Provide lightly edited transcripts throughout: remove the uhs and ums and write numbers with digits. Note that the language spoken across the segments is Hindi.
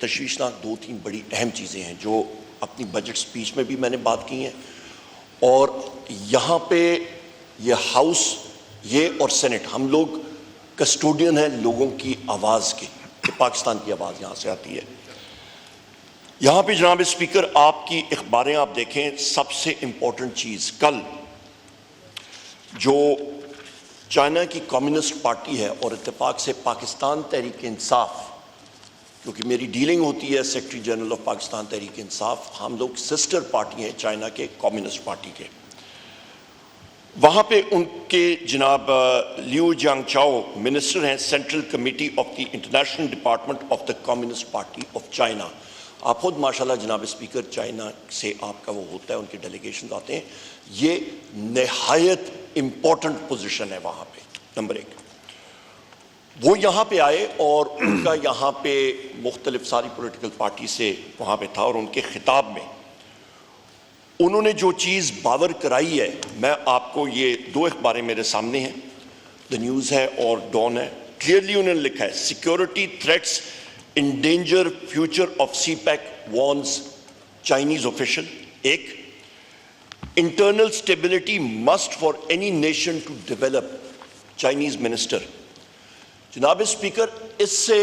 तशवीशनाक दो तीन बड़ी अहम चीज़ें हैं जो अपनी बजट स्पीच में भी मैंने बात की हैं और यहाँ पे ये हाउस ये और सेनेट हम लोग कस्टोडियन हैं लोगों की आवाज़ के कि पाकिस्तान की आवाज़ यहाँ से आती है। यहाँ पे जनाब स्पीकर आपकी अखबारें आप देखें, सबसे इम्पोर्टेंट चीज़ कल जो चाइना की कम्युनिस्ट पार्टी है और इत्तेफाक से पाकिस्तान तहरीक इंसाफ, क्योंकि मेरी डीलिंग होती है secretary general of Pakistan Tehreek Insaf, हम लोग सिस्टर पार्टी हैं चाइना के कम्युनिस्ट पार्टी के, वहाँ पे उनके जनाब लियू जियांगचाओ मिनिस्टर हैं central committee of the international department of the communist party of China. आप खुद माशाल्लाह जनाब स्पीकर चाइना से आपका वो होता है, उनके डेलीगेशन आते हैं, ये नहायत इम्पोर्टेंट पोजीशन है वहाँ पे। नंबर एक, वो यहाँ पे आए और उनका यहाँ पे मुख्तलिफ सारी पॉलिटिकल पार्टी से वहाँ पे था और उनके खिताब में उन्होंने जो चीज़ बावर कराई है, मैं आपको ये दो अखबारें मेरे सामने हैं, द न्यूज़ है और डॉन है, क्लियरली उन्होंने लिखा है security threats endanger future of CPEC warns Chinese official। एक, internal stability must for any nation to develop, Chinese minister। जनाब स्पीकर, इससे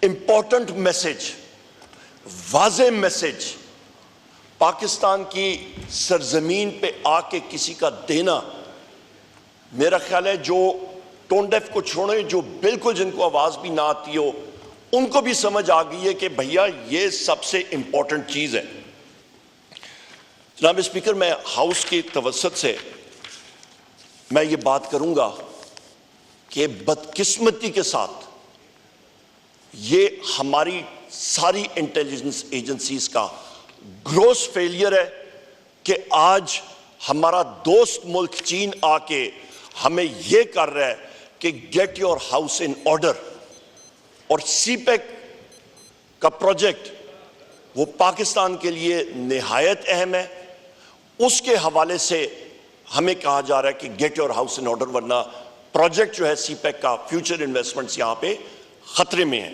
इंपॉर्टेंट मैसेज, वाज़े मैसेज पाकिस्तान की सरजमीन पे आके किसी का देना, मेरा ख्याल है जो टोन डेफ को छोड़े, जो बिल्कुल जिनको आवाज़ भी ना आती हो उनको भी समझ आ गई है कि भैया ये सबसे इंपॉर्टेंट चीज़ है। जनाब स्पीकर, मैं हाउस की तवस्सुत से मैं ये बात करूंगा कि बदकिस्मती के साथ ये हमारी सारी इंटेलिजेंस एजेंसीज का ग्रोस फेलियर है कि आज हमारा दोस्त मुल्क चीन आके हमें यह कर रहा है कि get your house in order, और सीपेक का प्रोजेक्ट वो पाकिस्तान के लिए निहायत अहम है, उसके हवाले से हमें कहा जा रहा है कि get your house in order, वरना प्रोजेक्ट जो है सीपेक का फ्यूचर इन्वेस्टमेंट्स यहां पे खतरे में है।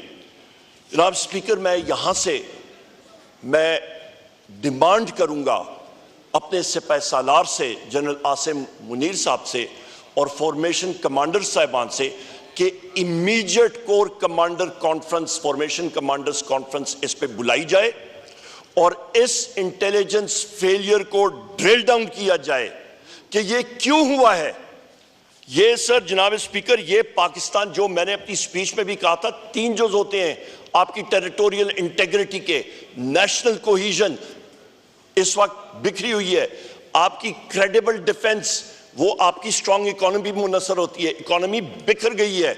जनाब स्पीकर, मैं यहां से मैं डिमांड करूंगा अपने सिपाही सालार से, जनरल आसिम मुनीर साहब से और फॉर्मेशन कमांडर साहिबान से कि immediate core commander conference, formation commanders conference इस पे बुलाई जाए और इस इंटेलिजेंस फेलियर को ड्रिल डाउन किया जाए कि ये क्यों हुआ है। ये सर जनाब स्पीकर, ये पाकिस्तान, जो मैंने अपनी स्पीच में भी कहा था, तीन जुज होते हैं आपकी टेरिटोरियल इंटेग्रिटी के, नेशनल कोहीजन इस वक्त बिखरी हुई है, आपकी क्रेडिबल डिफेंस, वो आपकी स्ट्रॉन्ग इकोनॉमी भी मुनसर होती है, इकोनॉमी बिखर गई है,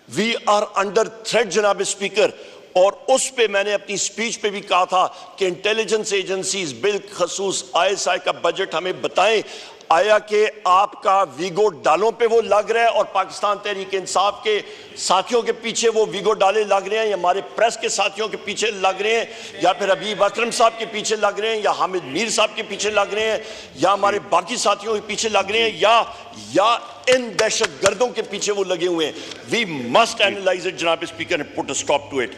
वी आर अंडर थ्रेट जनाब स्पीकर। और उस पे मैंने अपनी स्पीच पे भी कहा था कि इंटेलिजेंस एजेंसीज बिलखसूस ISI का बजट हमें बताएं, आया कि आपका वीगो डालों पे वो लग रहा है और पाकिस्तान तहरीक इंसाफ के साथियों के पीछे वो वीगो डाले लग रहे हैं, या हमारे प्रेस के साथियों के पीछे लग रहे हैं, या फिर हबीब अकरम साहब के पीछे लग रहे हैं, या हामिद मीर साहब के पीछे लग रहे हैं, या हमारे बाकी साथियों के पीछे लग रहे हैं, या इन दहशत गर्दों के पीछे वो लगे हुए हैं। वी मस्ट एनालाइज इट जनाब speaker and put a stop to it.